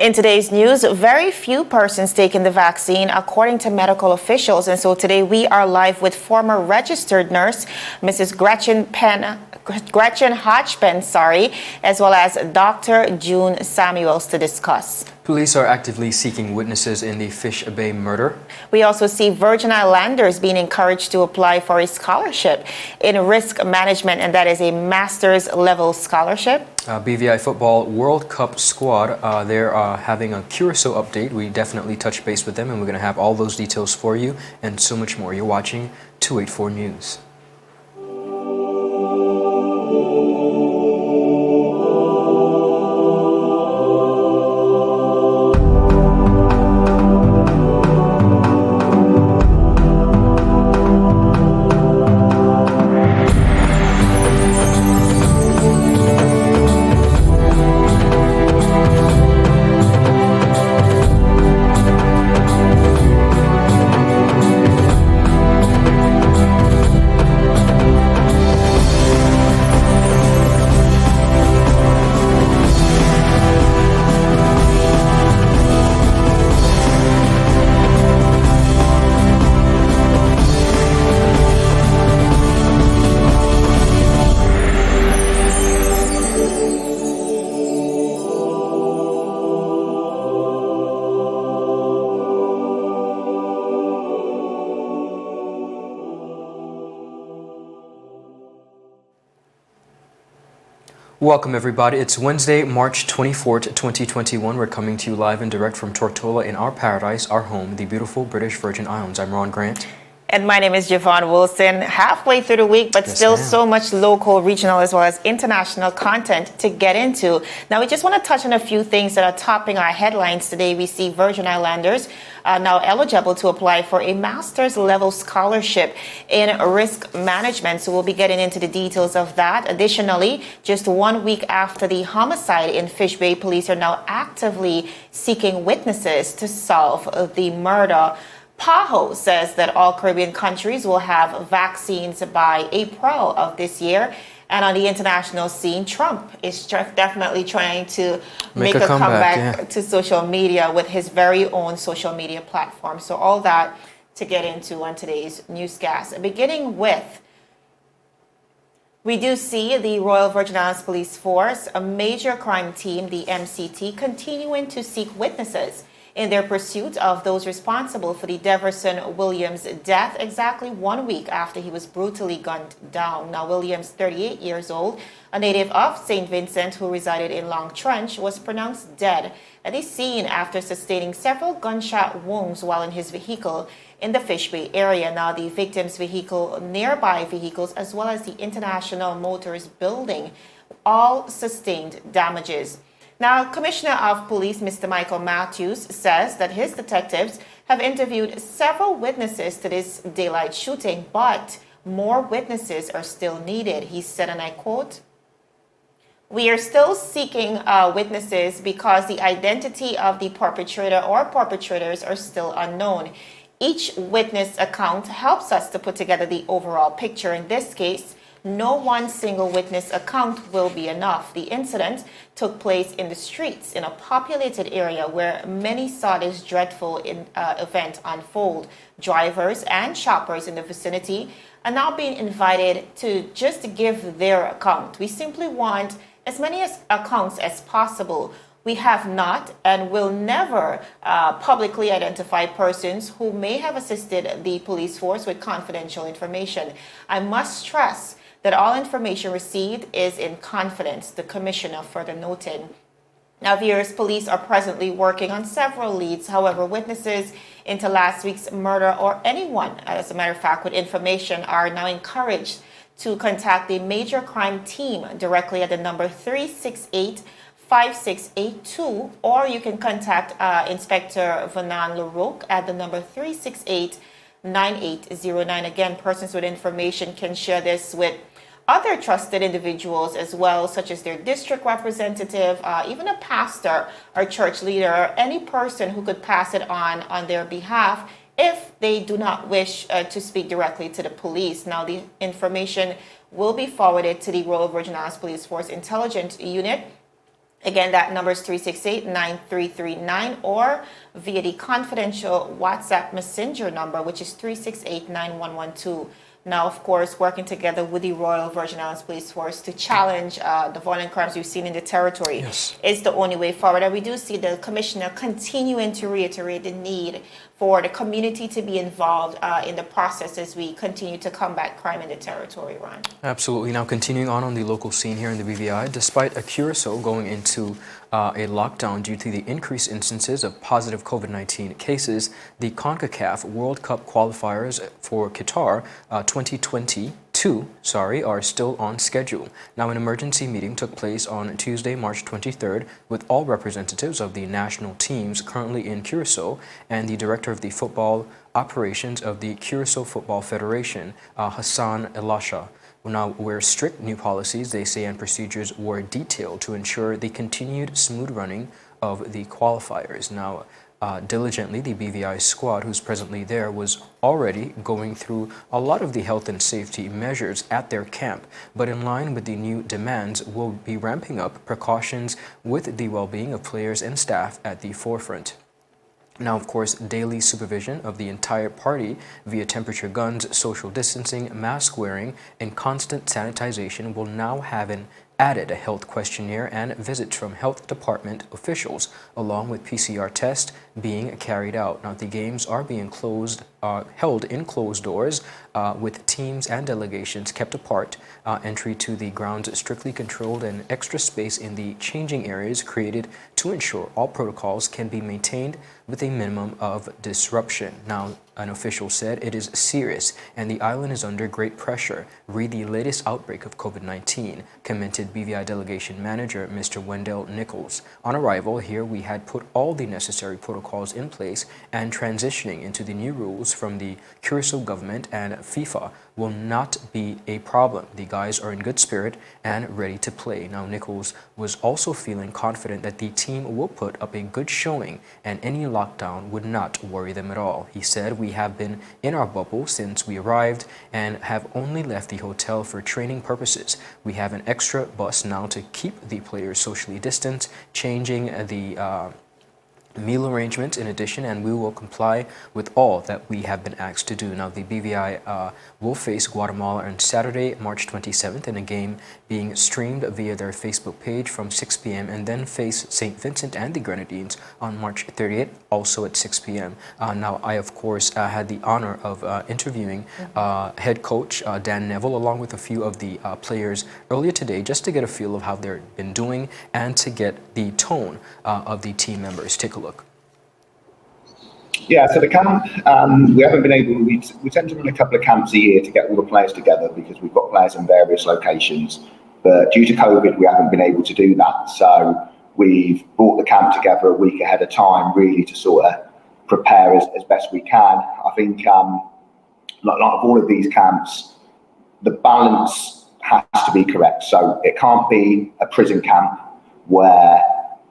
In today's news, very few persons taking the vaccine according to medical officials. And so today we are live with former registered nurse, Mrs. Gretchen Hodgpen, as well as Dr. June Samuels to discuss. Police are actively seeking witnesses in the Fish Bay murder. We also see Virgin Islanders being encouraged to apply for a scholarship in risk management, and that is a master's level scholarship. BVI Football World Cup squad, they're having a Curacao update. We definitely touch base with them, and we're going to have all those details for you and so much more. You're watching 284 News. Welcome everybody. It's Wednesday, March 24th, 2021. We're coming to you live and direct from Tortola in our paradise, our home, the beautiful British Virgin Islands. I'm Ron Grant. And my name is Javon Wilson. Halfway through the week, but still so much local, regional, as well as international content to get into. Now, we just want to touch on a few things that are topping our headlines today. We see Virgin Islanders now eligible to apply for a master's level scholarship in risk management. So we'll be getting into the details of that. Additionally, just 1 week after the homicide in Fish Bay, police are now actively seeking witnesses to solve the murder. PAHO says that all Caribbean countries will have vaccines by April of this year. And on the international scene, Trump is definitely trying to make a comeback to social media with his very own social media platform. So all that to get into on today's newscast. Beginning with, we do see the Royal Virgin Islands Police Force, a major crime team, the MCT, continuing to seek witnesses in their pursuit of those responsible for the Deverson Williams death exactly 1 week after he was brutally gunned down. Now, Williams, 38 years old, a native of St. Vincent who resided in Long Trench, was pronounced dead at the scene after sustaining several gunshot wounds while in his vehicle in the Fish Bay area. Now, the victim's vehicle, nearby vehicles, as well as the International Motors building, all sustained damages. Now, Commissioner of Police, Mr. Michael Matthews, says that his detectives have interviewed several witnesses to this daylight shooting, but more witnesses are still needed. He said, and I quote, "We are still seeking witnesses because the identity of the perpetrator or perpetrators are still unknown. Each witness account helps us to put together the overall picture. In this case, no one single witness account will be enough. The incident took place in the streets in a populated area where many saw this dreadful event unfold. Drivers and shoppers in the vicinity are now being invited to just give their account. We simply want as many accounts as possible. We have not and will never publicly identify persons who may have assisted the police force with confidential information. I must stress that all information received is in confidence," the commissioner further noted. Now, viewers, police are presently working on several leads. However, witnesses into last week's murder or anyone, as a matter of fact, with information are now encouraged to contact the major crime team directly at the number 368-5682, or you can contact Inspector Vanan LaRoque at the number 368-9809. Again, persons with information can share this with other trusted individuals as well, such as their district representative, even a pastor or church leader, or any person who could pass it on their behalf if they do not wish to speak directly to the police. Now, the information will be forwarded to the Royal Virgin Islands Police Force Intelligence Unit, Again, that number is 368-9339 or via the confidential WhatsApp messenger number, which is 368-9112. Now, of course, working together with the Royal Virgin Islands Police Force to challenge the violent crimes we've seen in the territory is the only way forward. And we do see the Commissioner continuing to reiterate the need for the community to be involved in the process as we continue to combat crime in the territory, Ron. Absolutely. Now, continuing on the local scene here in the BVI, despite a Curacao going into a lockdown due to the increased instances of positive COVID-19 cases, the CONCACAF World Cup qualifiers for Qatar 2022 are still on schedule. Now, an emergency meeting took place on Tuesday, March 23rd, with all representatives of the national teams currently in Curacao and the director of the football operations of the Curacao Football Federation, Hassan Elasha. Now, where strict new policies, they say, and procedures were detailed to ensure the continued smooth running of the qualifiers. Now, diligently, the BVI squad, who's presently there, was already going through a lot of the health and safety measures at their camp. But in line with the new demands, we'll be ramping up precautions with the well-being of players and staff at the forefront. Now, of course, daily supervision of the entire party via temperature guns, social distancing, mask wearing, and constant sanitization will now have an added health questionnaire and visits from health department officials, along with PCR tests being carried out. Now, the games are being held in closed doors with teams and delegations kept apart. Entry to the grounds strictly controlled and extra space in the changing areas created to ensure all protocols can be maintained with a minimum of disruption. Now, an official said it is serious and the island is under great pressure. Read the latest outbreak of COVID-19, commented BVI delegation manager Mr. Wendell Nichols. On arrival here, we had put all the necessary protocols in place, and transitioning into the new rules from the Curacao government and FIFA will not be a problem. The guys are in good spirit and ready to play. Now, Nichols was also feeling confident that the team will put up a good showing and any lockdown would not worry them at all. He said, "We have been in our bubble since we arrived and have only left the hotel for training purposes. We have an extra bus now to keep the players socially distanced, changing the meal arrangements in addition, and we will comply with all that we have been asked to do." Now, the BVI will face Guatemala on Saturday, March 27th, in a game being streamed via their Facebook page from 6 p.m. and then face St. Vincent and the Grenadines on March 30th, also at 6 p.m. Now, I, of course, had the honor of interviewing head coach Dan Neville along with a few of the players earlier today just to get a feel of how they've been doing and to get the tone of the team members. Take a look. Yeah, so the camp, we haven't been able, we tend to run a couple of camps a year to get all the players together because we've got players in various locations. But due to COVID, we haven't been able to do that. So we've brought the camp together a week ahead of time, really to sort of prepare as best we can. I think, like all of these camps, the balance has to be correct. So it can't be a prison camp where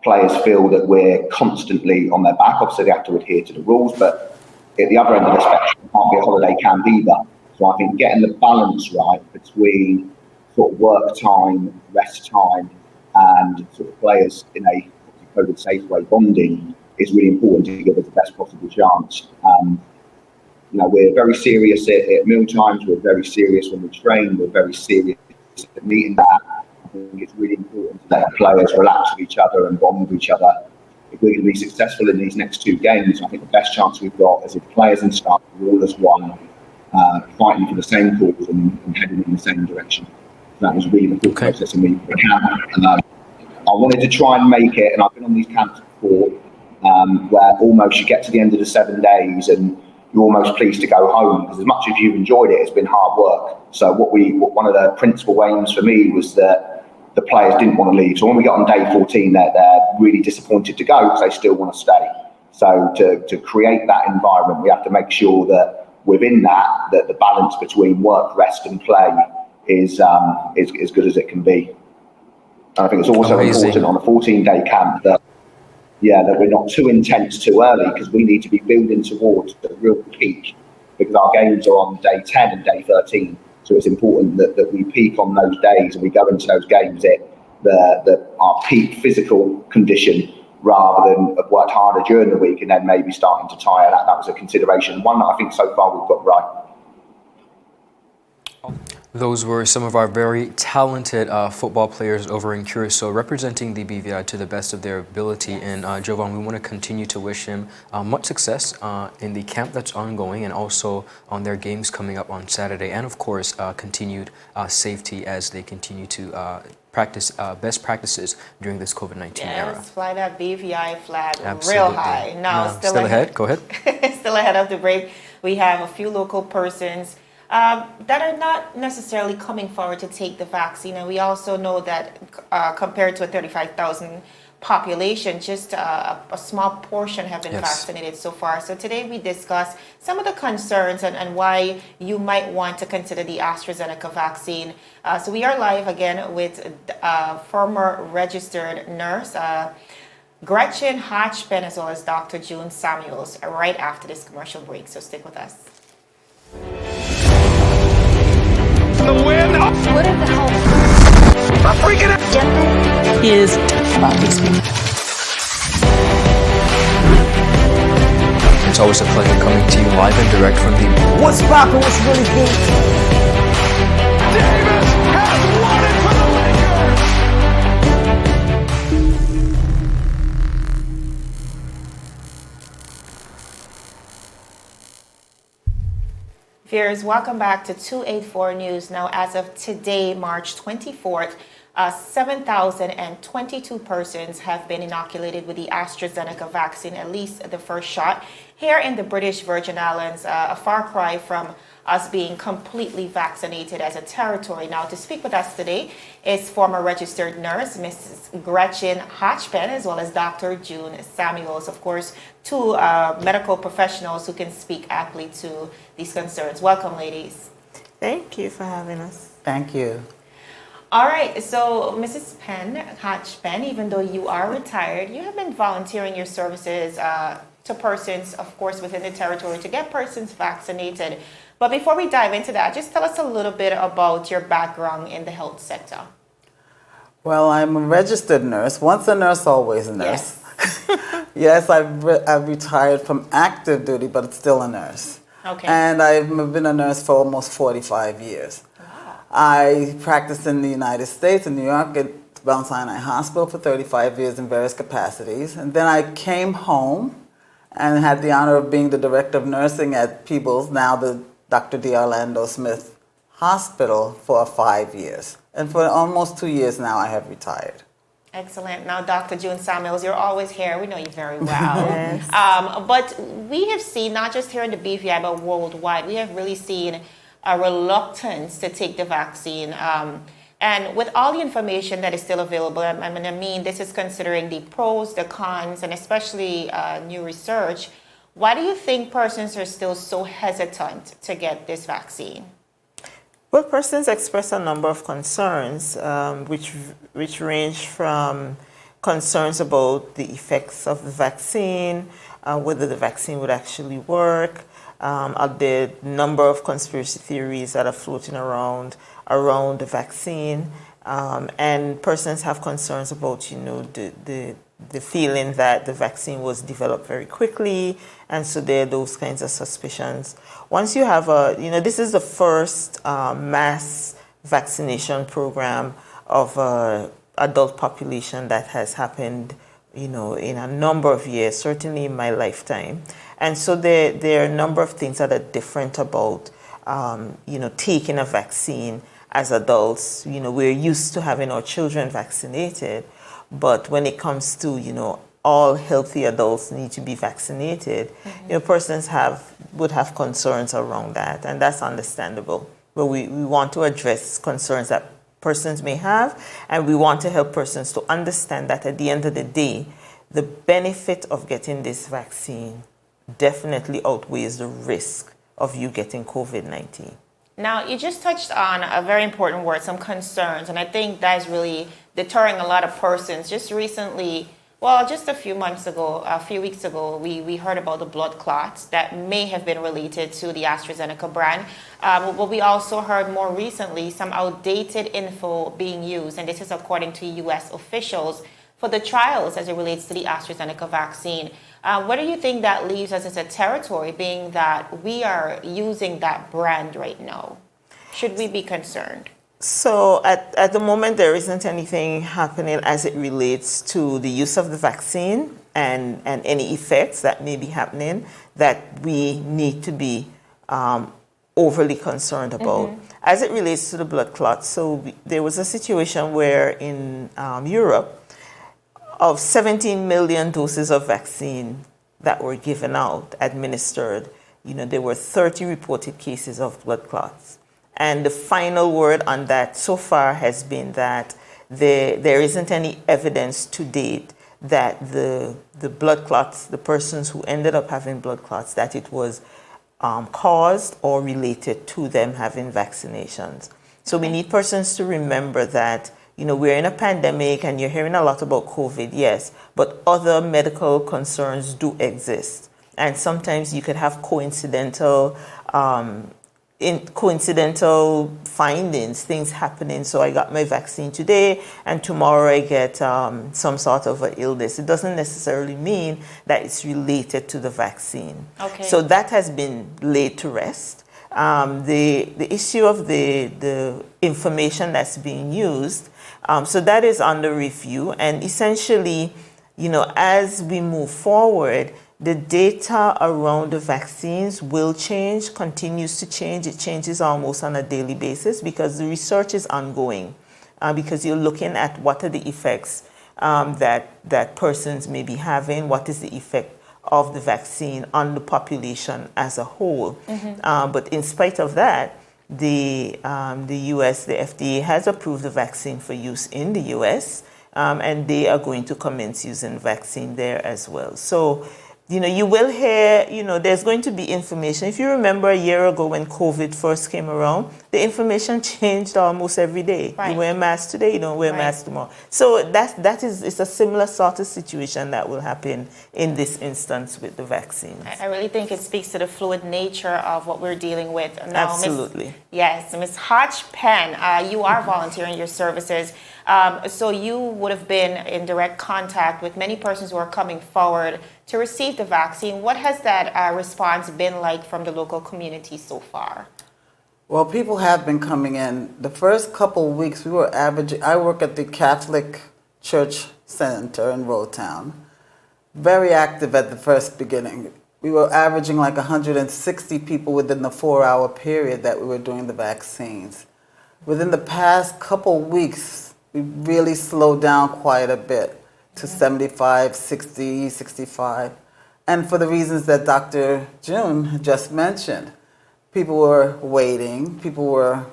players feel that we're constantly on their back. Obviously, they have to adhere to the rules, but at the other end of the spectrum, it can't be a holiday camp either. So I think getting the balance right between sort of work time, rest time, and sort of players in a COVID-safe way bonding is really important to give us the best possible chance. You know, we're very serious at meal times. We're very serious when we train. We're very serious at meeting that. I think it's really important to let players relax with each other and bond with each other. If we're going to be successful in these next two games, I think the best chance we've got is if players and staff are all as one, fighting for the same cause and heading in the same direction. That was really the thought process of me for the camp. I wanted to try and make it, and I've been on these camps before, where almost you get to the end of the 7 days and you're almost pleased to go home, because as much as you've enjoyed it, it's been hard work. So one of the principal aims for me was that the players didn't want to leave. So when we got on day 14, they're really disappointed to go because they still want to stay. So to create that environment, we have to make sure that within that the balance between work, rest and play is as good as it can be. And I think it's also important on a 14-day camp that we're not too intense too early, because we need to be building towards the real peak, because our games are on day 10 and day 13. So it's important that we peak on those days and we go into those games at our peak physical condition rather than have worked harder during the week and then maybe starting to tire. That was a consideration, one that I think so far we've got right. Those were some of our very talented football players over in Curacao representing the BVI to the best of their ability. And Jovan, we want to continue to wish him much success in the camp that's ongoing and also on their games coming up on Saturday. And of course, continued safety as they continue to practice best practices during this COVID-19 era. Yes, fly that BVI flag Absolutely. real high. Now, still ahead. Go ahead. Still ahead of the break. We have a few local persons that are not necessarily coming forward to take the vaccine. And we also know that compared to a 35,000 population, just a small portion have been vaccinated so far. So today we discuss some of the concerns and why you might want to consider the AstraZeneca vaccine. So we are live again with former registered nurse, Gretchen Hatchpen, as well as Dr. June Samuels, right after this commercial break. So stick with us. The win. What are the health? I'm freaking out. Gender is about these people. It's always a pleasure coming to you live and direct from the What's poppin'? What's really good? Davis has won it for the Viewers, welcome back to 284 News. Now, as of today, March 24th, 7,022 persons have been inoculated with the AstraZeneca vaccine, at least the first shot. Here in the British Virgin Islands, a far cry from us being completely vaccinated as a territory. Now, to speak with us today is former registered nurse, Mrs. Gretchen Hatchpen, as well as Dr. June Samuels. Of course, two medical professionals who can speak aptly to these concerns. Welcome, ladies. Thank you for having us. Thank you. All right, so Mrs. Hatchpen, even though you are retired, you have been volunteering your services to persons, of course, within the territory to get persons vaccinated. But before we dive into that, just tell us a little bit about your background in the health sector. Well, I'm a registered nurse. Once a nurse, always a nurse. Yes, I've retired from active duty, but it's still a nurse. Okay. And I've been a nurse for almost 45 years. Wow. I practiced in the United States, in New York, at Mount Sinai Hospital for 35 years in various capacities. And then I came home and had the honor of being the director of nursing at Peebles, now the Dr. D. Orlando Smith Hospital, for 5 years. And for almost 2 years now, I have retired. Excellent. Now, Dr. June Samuels, you're always here. We know you very well. Yes. But we have seen, not just here in the BVI, but worldwide, we have really seen a reluctance to take the vaccine. And with all the information that is still available, I mean, this is considering the pros, the cons, and especially new research. Why do you think persons are still so hesitant to get this vaccine? Well, persons express a number of concerns, which range from concerns about the effects of the vaccine, whether the vaccine would actually work, the number of conspiracy theories that are floating around the vaccine, and persons have concerns about, the feeling that the vaccine was developed very quickly, and so there are those kinds of suspicions. Once you have this is the first mass vaccination program of adult population that has happened, in a number of years, certainly in my lifetime. And so there are a number of things that are different about, taking a vaccine as adults. We're used to having our children vaccinated, but when it comes to, all healthy adults need to be vaccinated, persons would have concerns around that, and that's understandable. But we want to address concerns that persons may have, and we want to help persons to understand that at the end of the day, the benefit of getting this vaccine definitely outweighs the risk of you getting COVID-19. Now, you just touched on a very important word, some concerns, and I think that is really deterring a lot of persons. Just recently, Well, just a few weeks ago, we heard about the blood clots that may have been related to the AstraZeneca brand. But we also heard more recently some outdated info being used, and this is according to U.S. officials, for the trials as it relates to the AstraZeneca vaccine. What do you think that leaves us as a territory, being that we are using that brand right now? Should we be concerned? So at the moment, there isn't anything happening as it relates to the use of the vaccine and any effects that may be happening that we need to be overly concerned about. As it relates to the blood clots, there was a situation where in Europe, of 17 million doses of vaccine that were given out, administered, there were 30 reported cases of blood clots. And the final word on that so far has been that there isn't any evidence to date that the blood clots, the persons who ended up having blood clots, that it was caused or related to them having vaccinations. So we need persons to remember that, we're in a pandemic and you're hearing a lot about COVID, yes, but other medical concerns do exist. And sometimes you could have coincidental findings, things happening. So I got my vaccine today and tomorrow I get some sort of an illness. It doesn't necessarily mean that it's related to the vaccine. Okay. So that has been laid to rest. The issue of the information that's being used, so that is under review. And essentially, as we move forward, the data around the vaccines will change, continues to change. It changes almost on a daily basis because the research is ongoing, because you're looking at what are the effects that persons may be having, what is the effect of the vaccine on the population as a whole. But in spite of that, the US, the FDA has approved the vaccine for use in the US, and they are going to commence using vaccine there as well. So, you will hear, there's going to be information. If you remember a year ago when COVID first came around, the information changed almost every day. Right. You wear a mask today, you don't wear a mask tomorrow. So it's a similar sort of situation that will happen in this instance with the vaccines. I really think it speaks to the fluid nature of what we're dealing with now. Absolutely. Ms. Hodge-Penn, you are volunteering your services. So you would have been in direct contact with many persons who are coming forward to receive the vaccine. What has that response been like from the local community so far? Well, people have been coming in. The first couple of weeks, we were averaging. I work at the Catholic Church Center in Rotown. Very active at the first beginning. We were averaging like 160 people within the 4-hour period that we were doing the vaccines. Within the past couple of weeks, we really slowed down quite a bit to 75, 60, 65. And for the reasons that Dr. June just mentioned, people were waiting, people were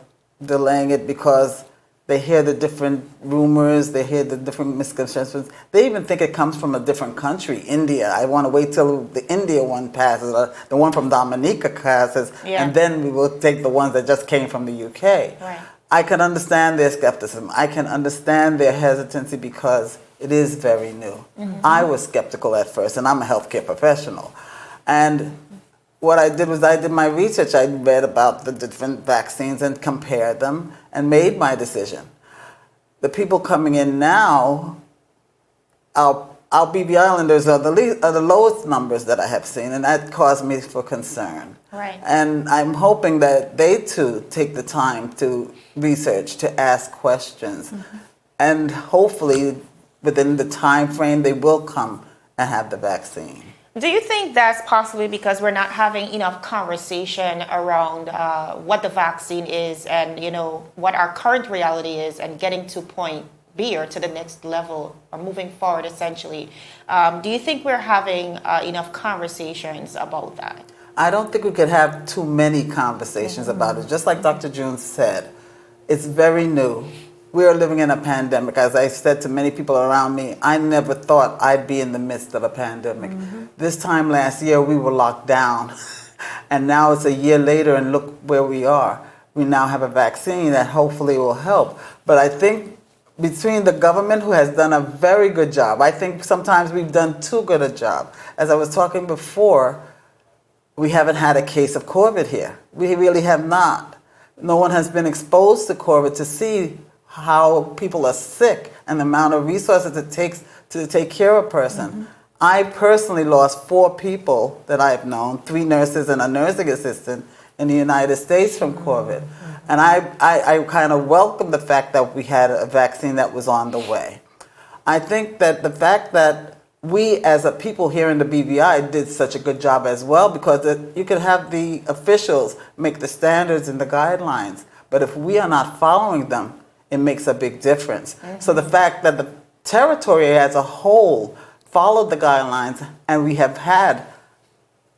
delaying it because they hear the different rumors, they hear the different misconceptions. They even think it comes from a different country, India. I want to wait till the India one passes, or the one from Dominica passes, and then we will take the ones that just came from the UK. Right. I can understand their skepticism. I can understand their hesitancy because it is very new. I was skeptical at first, and I'm a healthcare professional. And what I did was I did my research. I read about the different vaccines and compared them and made my decision. The people coming in now, our BB Islanders are the lowest numbers that I have seen, and that caused me for concern. Right. And I'm hoping that they too take the time to research, to ask questions, and hopefully within the time frame they will come and have the vaccine. Do you think that's possibly because we're not having enough conversation around what the vaccine is and, what our current reality is and getting to point B or to the next level or moving forward essentially? Do you think we're having enough conversations about that? I don't think we could have too many conversations about it. Just like Dr. June said, it's very new. We are living in a pandemic. As I said to many people around me, I never thought I'd be in the midst of a pandemic. This time last year, we were locked down. And now it's a year later, and look where we are. We now have a vaccine that hopefully will help. But I think between the government, who has done a very good job. I think sometimes we've done too good a job. As I was talking before, we haven't had a case of COVID here. We really have not. No one has been exposed to COVID to see how people are sick and the amount of resources it takes to take care of a person. I personally lost 4 people that I've known, 3 nurses and a nursing assistant in the United States from COVID. And I kind of welcome the fact that we had a vaccine that was on the way. I think that the fact that we as a people here in the BVI did such a good job as well, because you could have the officials make the standards and the guidelines, but if we are not following them, it makes a big difference. So the fact that the territory as a whole followed the guidelines and we have had,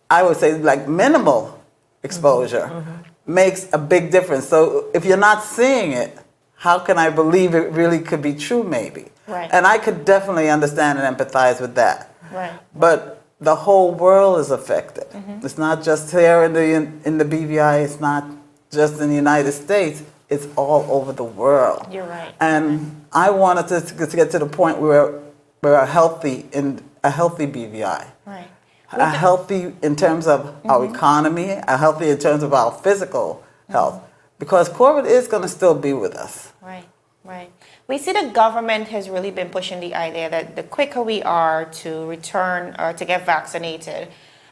I would say, like minimal exposure makes a big difference. So if you're not seeing it, how can I believe it really could be true maybe? Right. And I could definitely understand and empathize with that. Right. But the whole world is affected. It's not just here in the BVI, it's not just in the United States, it's all over the world. You're right. And I wanted to get to the point where we're a healthy BVI. Right. A healthy in terms of our economy, a healthy in terms of our physical health. Because COVID is going to still be with us. Right, right. We see the government has really been pushing the idea that the quicker we are to return or to get vaccinated,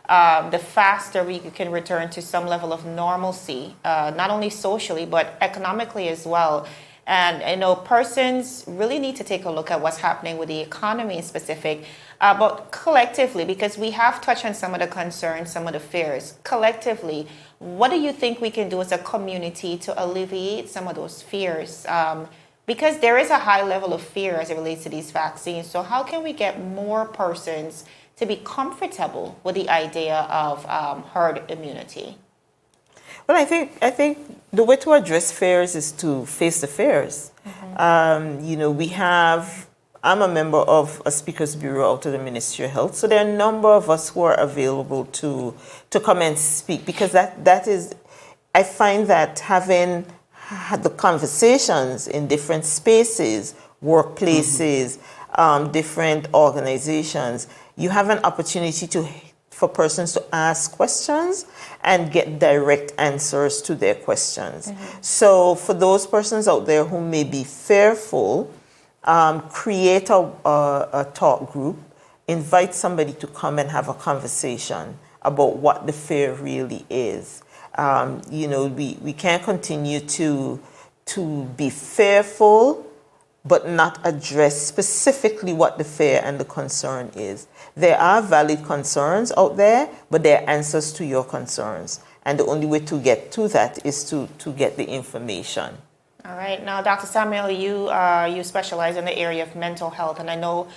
the faster we can return to some level of normalcy, not only socially, but economically as well. And I know persons really need to take a look at what's happening with the economy in specific, but collectively, because we have touched on some of the concerns, some of the fears. Collectively, what do you think we can do as a community to alleviate some of those fears? Because there is a high level of fear as it relates to these vaccines. So how can we get more persons to be comfortable with the idea of herd immunity? Well, I think the way to address fears is to face the fears. I'm a member of a speakers bureau out of the Ministry of Health, so there are a number of us who are available to come and speak, because that is, I find that having had the conversations in different spaces, workplaces, different organizations, you have an opportunity for persons to ask questions and get direct answers to their questions. So for those persons out there who may be fearful, create a talk group, invite somebody to come and have a conversation about what the fear really is. We can't continue to be fearful but not address specifically what the fear and the concern is. There are valid concerns out there, but there are answers to your concerns. And the only way to get to that is to get the information. All right. Now, Dr. Samuel, you specialize in the area of mental health, and I know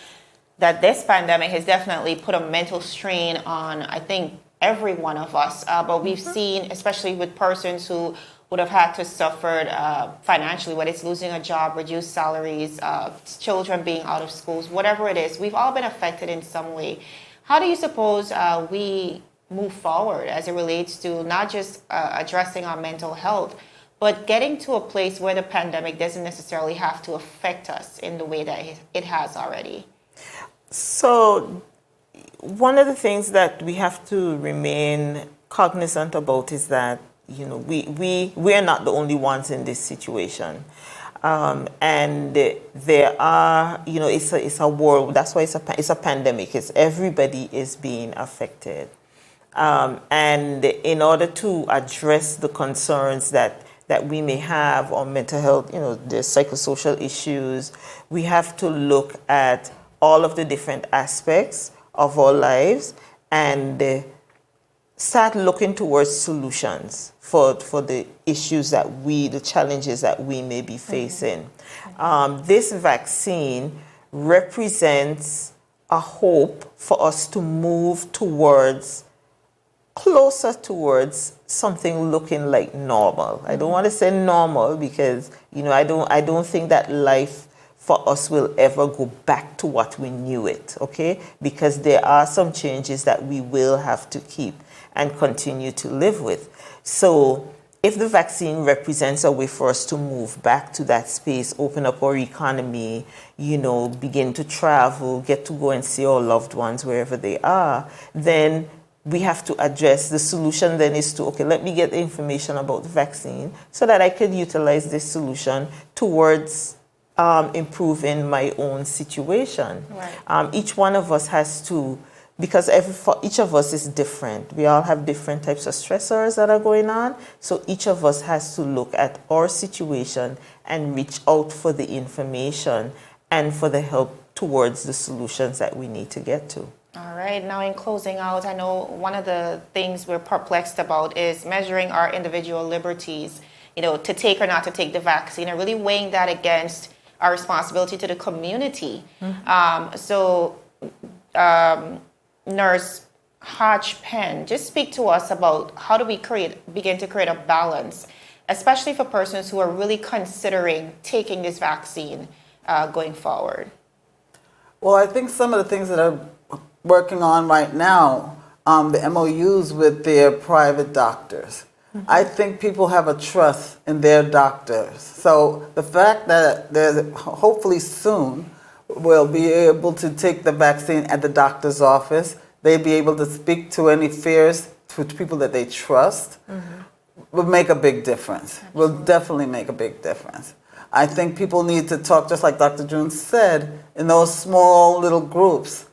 that this pandemic has definitely put a mental strain on, I think, every one of us. But we've seen, especially with persons who would have had to suffer financially, whether it's losing a job, reduced salaries, children being out of schools, whatever it is, we've all been affected in some way. How do you suppose we move forward as it relates to not just addressing our mental health, but getting to a place where the pandemic doesn't necessarily have to affect us in the way that it has already? So one of the things that we have to remain cognizant about is that we are not the only ones in this situation, and there are it's a world. That's why it's a pandemic. It's everybody is being affected, and in order to address the concerns that we may have on mental health, the psychosocial issues, we have to look at all of the different aspects of our lives and start looking towards solutions for the issues the challenges that we may be facing. This vaccine represents a hope for us to move closer towards something looking like normal. I don't want to say normal because, I don't think that life for us will ever go back to what we knew it, okay? Because there are some changes that we will have to keep and continue to live with. So if the vaccine represents a way for us to move back to that space, open up our economy, begin to travel, get to go and see our loved ones wherever they are, then we have to address the solution then is to, okay, let me get the information about the vaccine so that I could utilize this solution towards improving my own situation. Right. Each one of us has to, because each of us is different. We all have different types of stressors that are going on. So each of us has to look at our situation and reach out for the information and for the help towards the solutions that we need to get to. All right. Now, in closing out, I know one of the things we're perplexed about is measuring our individual liberties, to take or not to take the vaccine, and really weighing that against our responsibility to the community. Nurse Hodge Penn, just speak to us about how do we begin to create a balance, especially for persons who are really considering taking this vaccine going forward. Well, I think some of the things that are working on right now, the MOUs with their private doctors. I think people have a trust in their doctors. So the fact that there's hopefully soon will be able to take the vaccine at the doctor's office, they'll be able to speak to any fears to people that they trust, will make a big difference. Will definitely make a big difference. I think people need to talk, just like Dr. June said, in those small little groups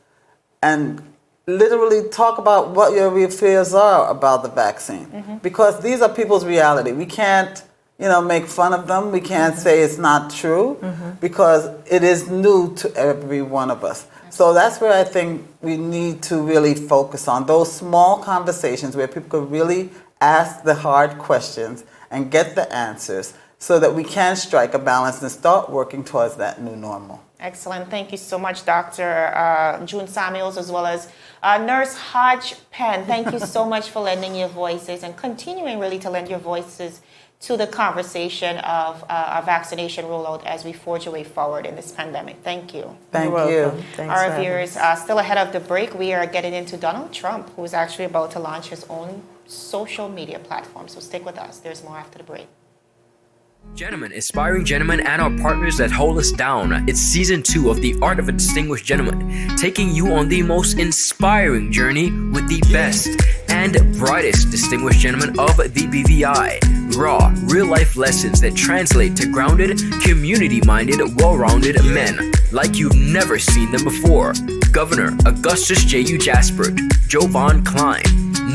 and literally talk about what your real fears are about the vaccine. Because these are people's reality. We can't, make fun of them. We can't say it's not true because it is new to every one of us. So that's where I think we need to really focus on those small conversations where people could really ask the hard questions and get the answers so that we can strike a balance and start working towards that new normal. Excellent. Thank you so much, Dr. June Samuels, as well as Nurse Hodge Penn. Thank you so much for lending your voices and continuing really to lend your voices to the conversation of our vaccination rollout as we forge a way forward in this pandemic. Thank you. Thank You're you. welcome. Thanks Our for viewers, still ahead of the break, we are getting into Donald Trump, who is actually about to launch his own social media platform. So stick with us. There's more after the break. Gentlemen, aspiring gentlemen, and our partners that hold us down. It's season 2 of The Art of a Distinguished Gentleman, taking you on the most inspiring journey with the best and brightest distinguished gentlemen of the BVI. Raw, real-life lessons that translate to grounded, community-minded, well-rounded men like you've never seen them before. Governor Augustus J.U. Jaspert, Jovan Klein,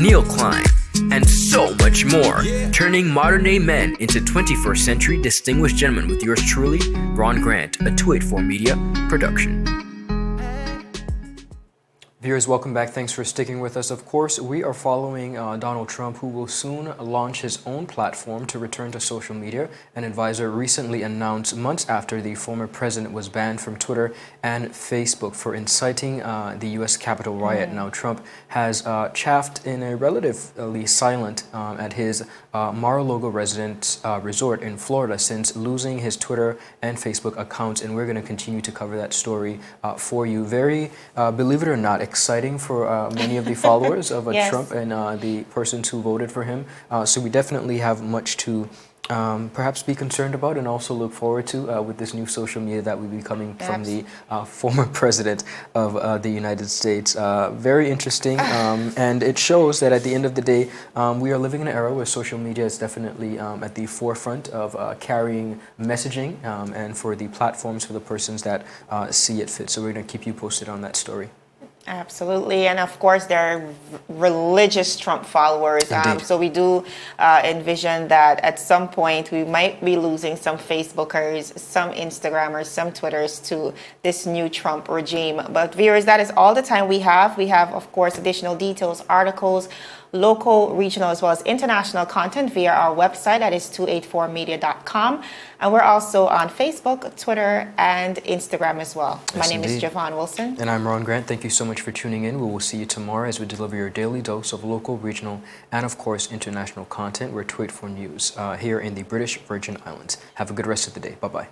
Neil Klein, and so much more. Turning modern-day men into 21st century distinguished gentlemen with yours truly, Ron Grant, a 284 Media production. Viewers, welcome back. Thanks for sticking with us. Of course, we are following Donald Trump, who will soon launch his own platform to return to social media. An advisor recently announced months after the former president was banned from Twitter and Facebook for inciting the U.S. Capitol riot. Now, Trump has chaffed in a relatively silent at his Mar-a-Lago residence resort in Florida since losing his Twitter and Facebook accounts, and we're going to continue to cover that story for you. Very, believe it or not, exciting for many of the followers of Yes. Trump and the persons who voted for him. So we definitely have much to perhaps be concerned about and also look forward to with this new social media that will be coming from the former president of the United States. Very interesting, and it shows that at the end of the day, we are living in an era where social media is definitely at the forefront of carrying messaging and for the platforms for the persons that see it fit. So we're going to keep you posted on that story. Absolutely. And of course, there are religious Trump followers. Indeed. So we do envision that at some point we might be losing some Facebookers, some Instagrammers, some Twitters to this new Trump regime. But viewers, that is all the time we have. We have, of course, additional details, articles, local, regional, as well as international content via our website. That is 284media.com. And we're also on Facebook, Twitter, and Instagram as well. Yes, My name is indeed. Javon Wilson. And I'm Ron Grant. Thank you so much for tuning in. We will see you tomorrow as we deliver your daily dose of local, regional, and of course, international content. We're 284 News here in the British Virgin Islands. Have a good rest of the day. Bye-bye.